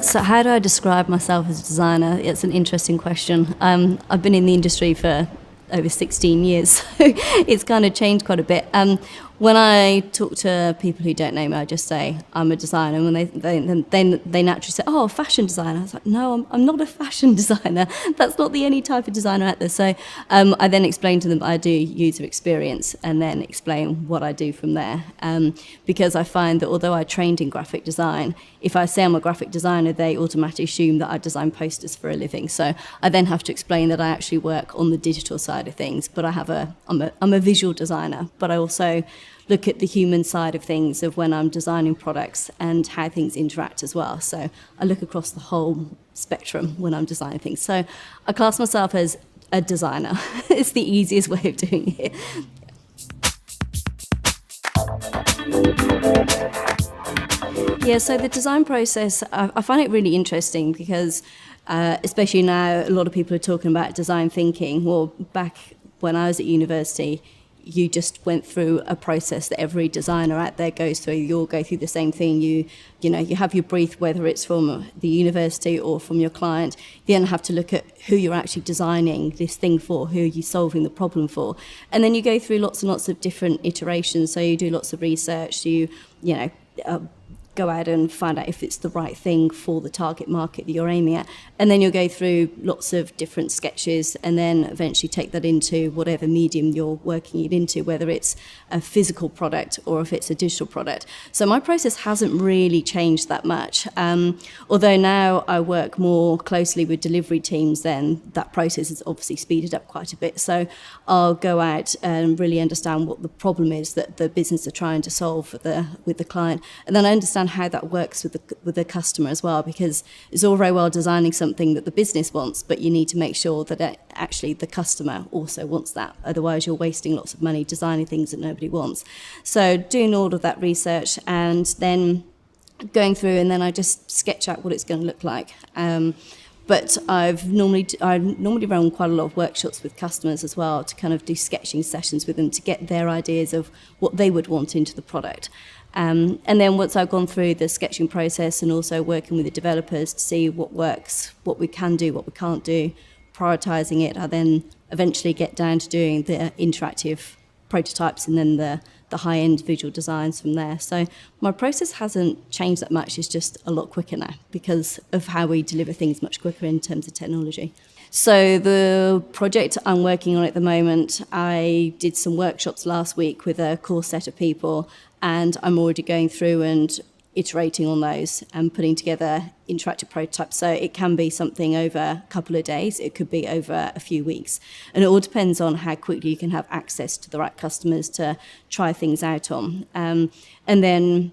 So how do I describe myself as a designer? It's an interesting question. I've been in the industry for over 16 years, so it's kind of changed quite a bit. When I talk to people who don't know me, I just say I'm a designer. And when they naturally say, "Oh, fashion designer." I was like, "No, I'm not a fashion designer. That's not the only type of designer out there." So I then explain to them I do user experience, and then explain what I do from there. Because I find that although I trained in graphic design, if I say I'm a graphic designer, they automatically assume that I design posters for a living. So I then have to explain that I actually work on the digital side of things. But I'm a visual designer, but I also look at the human side of things, of when I'm designing products and how things interact as well. So I look across the whole spectrum when I'm designing things. So I class myself as a designer. It's the easiest way of doing it. Yeah, so the design process, I find it really interesting because especially now, a lot of people are talking about design thinking. Well, back when I was at university, you just went through a process that every designer out there goes through. You all go through the same thing. You have your brief, whether it's from the university or from your client. You then have to look at who you're actually designing this thing for, who you're solving the problem for. And then you go through lots and lots of different iterations. So you do lots of research. You go out and find out if it's the right thing for the target market that you're aiming at. And then you'll go through lots of different sketches and then eventually take that into whatever medium you're working it into, whether it's a physical product or if it's a digital product. So my process hasn't really changed that much. Although now I work more closely with delivery teams, then that process is obviously speeded up quite a bit. So I'll go out and really understand what the problem is that the business are trying to solve with the client. And then I understand how that works with the customer as well, because it's all very well designing something that the business wants, but you need to make sure that actually the customer also wants that. Otherwise, you're wasting lots of money designing things that nobody wants. So doing all of that research and then going through, and then I just sketch out what it's going to look like. But I normally run quite a lot of workshops with customers as well to kind of do sketching sessions with them to get their ideas of what they would want into the product. And then once I've gone through the sketching process and also working with the developers to see what works, what we can do, what we can't do, prioritising it, I then eventually get down to doing the interactive prototypes and then the high-end visual designs from there. So my process hasn't changed that much. It's just a lot quicker now because of how we deliver things much quicker in terms of technology. So the project I'm working on at the moment, I did some workshops last week with a core set of people, and I'm already going through and iterating on those and putting together interactive prototypes. So it can be something over a couple of days, it could be over a few weeks. And it all depends on how quickly you can have access to the right customers to try things out on. And then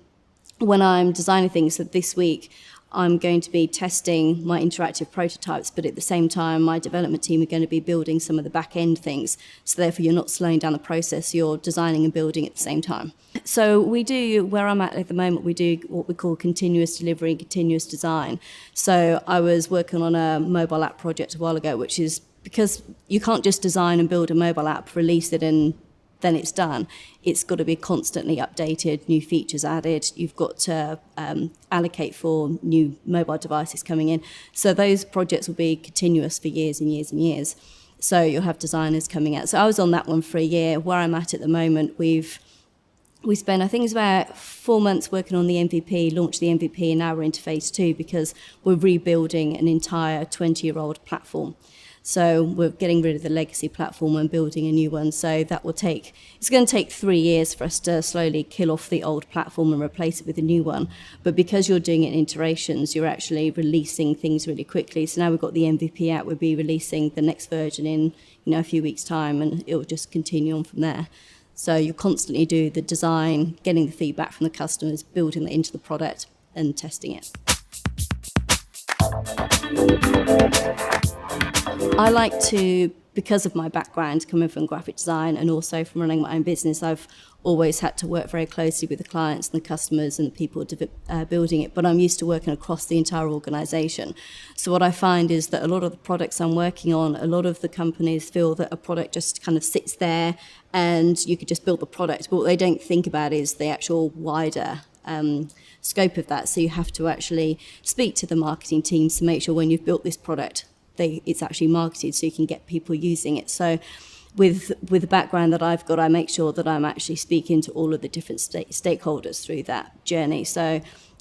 when I'm designing things, so this week, I'm going to be testing my interactive prototypes, but at the same time, my development team are going to be building some of the back-end things. So therefore, you're not slowing down the process, you're designing and building at the same time. So we do, where I'm at the moment, we do what we call continuous delivery, continuous design. So I was working on a mobile app project a while ago, which is because you can't just design and build a mobile app, release it and then it's done. It's got to be constantly updated, new features added. You've got to allocate for new mobile devices coming in. So those projects will be continuous for years and years and years. So you'll have designers coming out. So I was on that one for a year. Where I'm at the moment, we spent, I think it's about 4 months working on the MVP, launched the MVP, and now we're into phase 2 because we're rebuilding an entire 20-year-old platform. So we're getting rid of the legacy platform and building a new one. So that will it's going to take 3 years for us to slowly kill off the old platform and replace it with a new one. But because you're doing it in iterations, you're actually releasing things really quickly. So now we've got the MVP out, we'll be releasing the next version in a few weeks' time, and it will just continue on from there. So you constantly do the design, getting the feedback from the customers, building it into the product and testing it. I like to because of my background coming from graphic design and also from running my own business, I've always had to work very closely with the clients and the customers and the people building it, but I'm used to working across the entire organisation. So what I find is that a lot of the products I'm working on, a lot of the companies feel that a product just kind of sits there and you could just build the product, but what they don't think about is the actual wider scope of that. So you have to actually speak to the marketing teams to make sure when you've built this product, it's actually marketed so you can get people using it. So with the background that I've got, I make sure that I'm actually speaking to all of the different stakeholders through that journey. So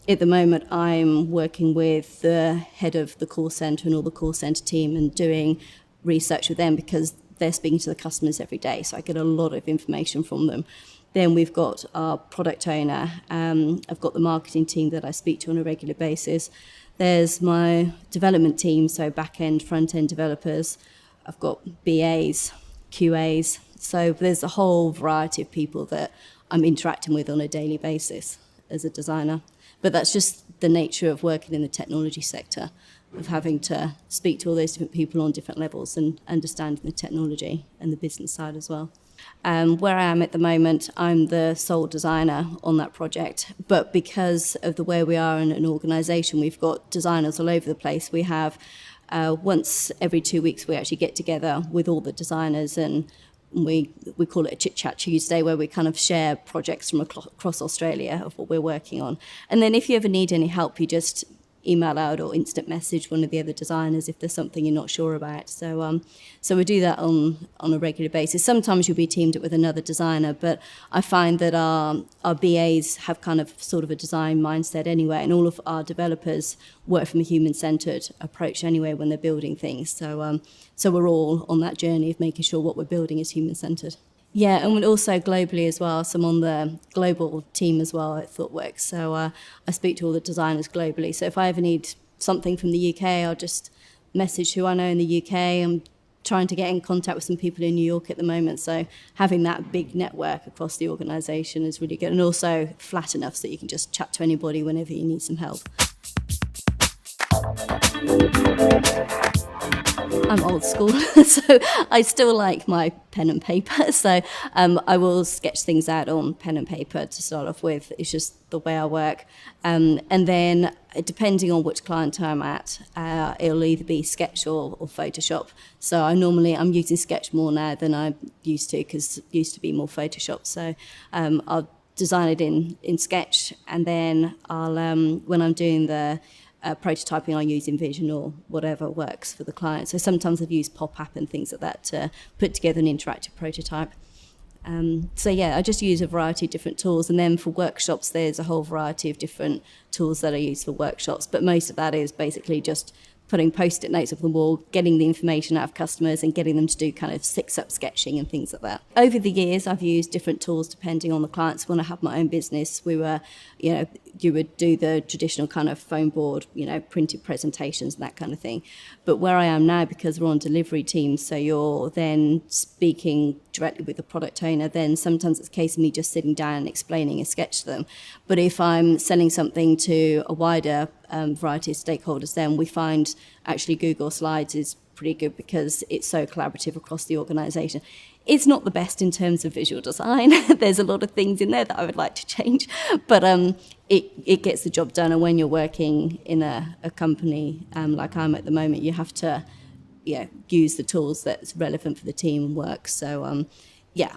at the moment, I'm working with the head of the call centre and all the call centre team and doing research with them because they're speaking to the customers every day. So I get a lot of information from them. Then we've got our product owner. I've got the marketing team that I speak to on a regular basis. There's my development team, so back-end, front-end developers. I've got BAs, QAs. So there's a whole variety of people that I'm interacting with on a daily basis as a designer. But that's just the nature of working in the technology sector, of having to speak to all those different people on different levels and understanding the technology and the business side as well. Where I am at the moment, I'm the sole designer on that project, but because of the way we are in an organisation, we've got designers all over the place. We have once every 2 weeks we actually get together with all the designers and we call it a Chit Chat Tuesday, where we kind of share projects from across Australia of what we're working on. And then if you ever need any help, you just email out or instant message one of the other designers if there's something you're not sure about. So we do that on a regular basis. Sometimes you'll be teamed up with another designer, but I find that our BAs have kind of sort of a design mindset anyway, and all of our developers work from a human-centred approach anyway when they're building things. So we're all on that journey of making sure what we're building is human-centred. Yeah, and also globally as well. So I'm on the global team as well at Thoughtworks. So I speak to all the designers globally. So if I ever need something from the UK, I'll just message who I know in the UK. I'm trying to get in contact with some people in New York at the moment. So having that big network across the organisation is really good. And also flat enough so that you can just chat to anybody whenever you need some help. I'm old school, so I still like my pen and paper. So I will sketch things out on pen and paper to start off with. It's just the way I work. And then depending on which client I'm at, it'll either be Sketch or Photoshop. So I'm using Sketch more now than I used to, because it used to be more Photoshop. So I'll design it in Sketch, and then I'll when I'm doing the prototyping, I use InVision or whatever works for the client. So sometimes I've used pop-up and things like that to put together an interactive prototype. So yeah, I just use a variety of different tools. And then for workshops, there's a whole variety of different tools that I use for workshops. But most of that is basically just putting post-it notes up on the wall, getting the information out of customers and getting them to do kind of six-up sketching and things like that. Over the years, I've used different tools depending on the clients. When I had my own business, you would do the traditional kind of foam board, printed presentations and that kind of thing. But where I am now, because we're on delivery teams, so you're then speaking directly with the product owner, then sometimes it's a case of me just sitting down and explaining a sketch to them. But if I'm selling something to a wider variety of stakeholders, then we find actually Google Slides is pretty good because it's so collaborative across the organisation. It's not the best in terms of visual design. There's a lot of things in there that I would like to change, but it gets the job done. And when you're working in a company like I'm at the moment, you have to use the tools that's relevant for the team and work. So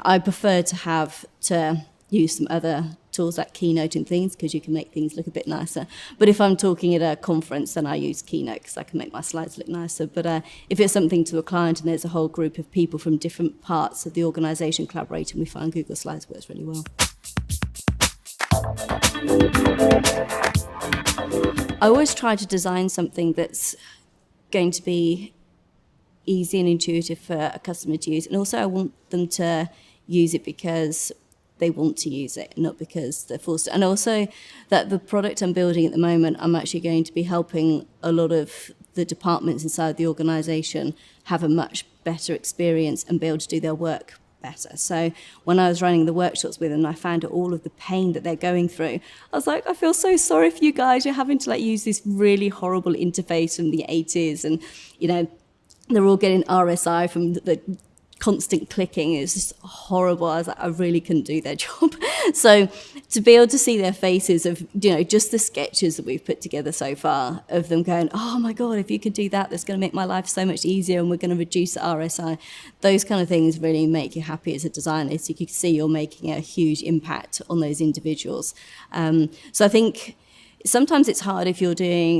I prefer to use some other tools like Keynote and things, because you can make things look a bit nicer. But if I'm talking at a conference, then I use Keynote because I can make my slides look nicer. But if it's something to a client and there's a whole group of people from different parts of the organisation collaborating, we find Google Slides works really well. I always try to design something that's going to be easy and intuitive for a customer to use. And also I want them to use it because they want to use it, not because they're forced to. And also that the product I'm building at the moment, I'm actually going to be helping a lot of the departments inside the organisation have a much better experience and be able to do their work better. So when I was running the workshops with them, I found out all of the pain that they're going through. I was like, I feel so sorry for you guys. You're having to use this really horrible interface from the 80s and, they're all getting RSI from the constant clicking. It's just horrible. I was like, I really couldn't do their job. So to be able to see their faces of, just the sketches that we've put together so far of them going, oh my God, if you could do that, that's going to make my life so much easier and we're going to reduce the RSI. Those kind of things really make you happy as a designer. So you can see you're making a huge impact on those individuals. So I think sometimes it's hard if you're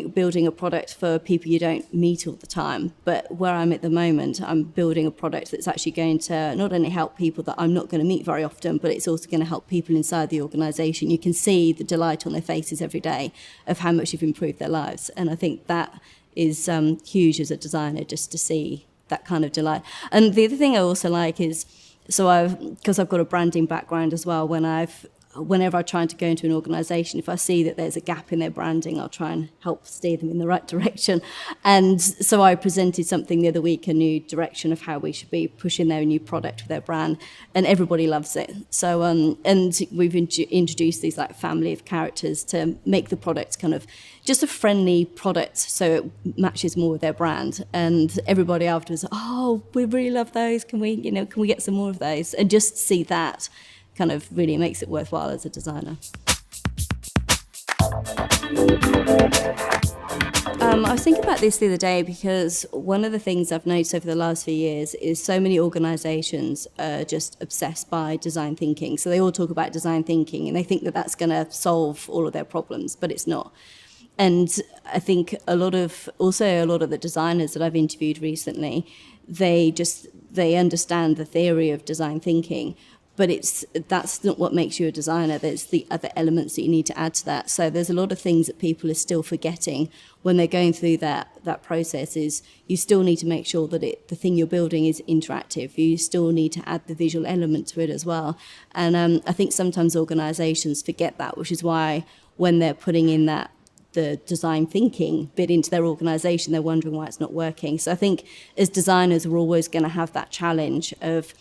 building a product for people you don't meet all the time. But where I'm at the moment, I'm building a product that's actually going to not only help people that I'm not going to meet very often, but it's also going to help people inside the organisation. You can see the delight on their faces every day of how much you've improved their lives. And I think that is huge as a designer, just to see that kind of delight. And the other thing I also like is, because I've got a branding background as well, whenever I try to go into an organisation, if I see that there's a gap in their branding, I'll try and help steer them in the right direction. And so I presented something the other week, a new direction of how we should be pushing their new product with their brand, and everybody loves it. So, and we've introduced these like family of characters to make the product kind of just a friendly product, so it matches more with their brand. And everybody afterwards, oh, we really love those. Can we get some more of those? And just see that kind of really makes it worthwhile as a designer. I was thinking about this the other day because one of the things I've noticed over the last few years is so many organisations are just obsessed by design thinking. So they all talk about design thinking and they think that that's going to solve all of their problems, but it's not. And I think a lot of the designers that I've interviewed recently, they understand the theory of design thinking, but that's not what makes you a designer. There's the other elements that you need to add to that. So there's a lot of things that people are still forgetting when they're going through that process. Is you still need to make sure that the thing you're building is interactive. You still need to add the visual element to it as well. And I think sometimes organisations forget that, which is why when they're putting in the design thinking bit into their organisation, they're wondering why it's not working. So I think as designers, we're always going to have that challenge of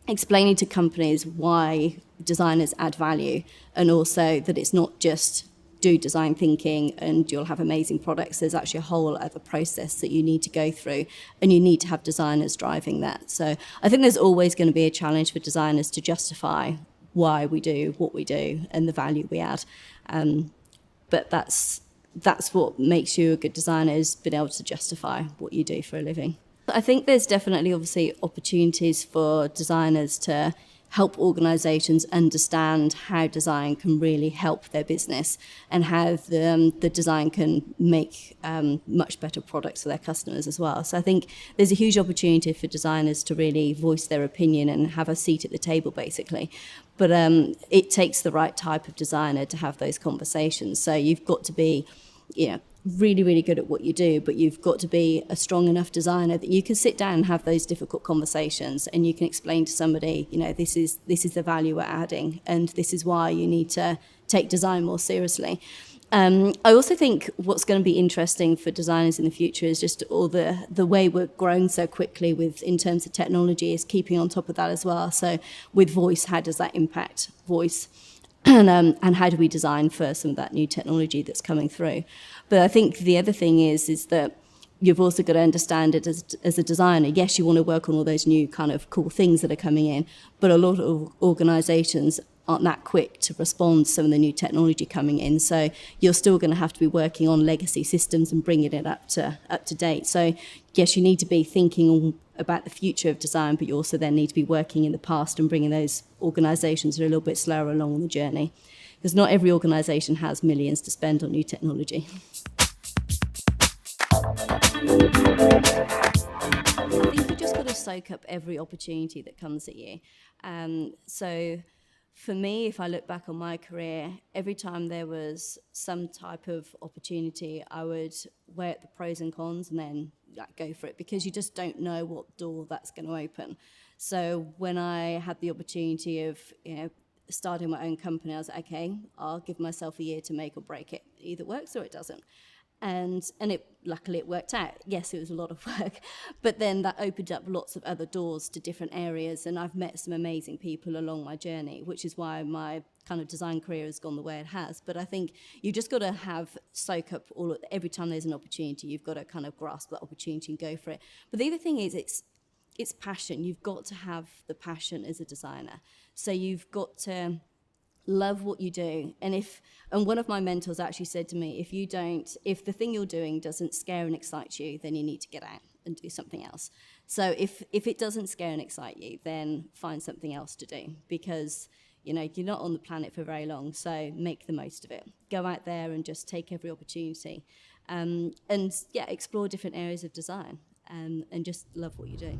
explaining to companies why designers add value, and also that it's not just do design thinking and you'll have amazing products. There's actually a whole other process that you need to go through, and you need to have designers driving that. So I think there's always going to be a challenge for designers to justify why we do what we do and the value we add. But that's what makes you a good designer, is being able to justify what you do for a living. I think there's definitely obviously opportunities for designers to help organisations understand how design can really help their business and how the design can make much better products for their customers as well. So I think there's a huge opportunity for designers to really voice their opinion and have a seat at the table, basically. But it takes the right type of designer to have those conversations. So you've got to be, really, really good at what you do, but you've got to be a strong enough designer that you can sit down and have those difficult conversations, and you can explain to somebody, this is the value we're adding, and this is why you need to take design more seriously. I also think what's going to be interesting for designers in the future is just all the way we're growing so quickly in terms of technology, is keeping on top of that as well. So with voice, how does that impact voice? And how do we design for some of that new technology that's coming through? But I think the other thing is that you've also got to understand it as a designer. Yes, you want to work on all those new kind of cool things that are coming in, but a lot of organisations aren't that quick to respond to some of the new technology coming in. So you're still going to have to be working on legacy systems and bringing it up to date. So yes, you need to be thinking about the future of design, but you also then need to be working in the past and bringing those organisations that are a little bit slower along on the journey. Because not every organisation has millions to spend on new technology. I think you've just got to soak up every opportunity that comes at you. So for me, if I look back on my career, every time there was some type of opportunity, I would weigh up the pros and cons and then go for it, because you just don't know what door that's going to open. So when I had the opportunity of starting my own company, I was like, okay, I'll give myself a year to make or break it. It either works or it doesn't. And it luckily it worked out. Yes, it was a lot of work, but then that opened up lots of other doors to different areas, and I've met some amazing people along my journey, which is why my kind of design career has gone the way it has. But I think you just got to soak up every time there's an opportunity, you've got to kind of grasp that opportunity and go for it. But the other thing is it's passion. You've got to have the passion as a designer. So you've got to love what you do. And one of my mentors actually said to me, if the thing you're doing doesn't scare and excite you, then you need to get out and do something else. So if it doesn't scare and excite you, then find something else to do, because you're not on the planet for very long, so make the most of it. Go out there and just take every opportunity, and explore different areas of design, and just love what you do.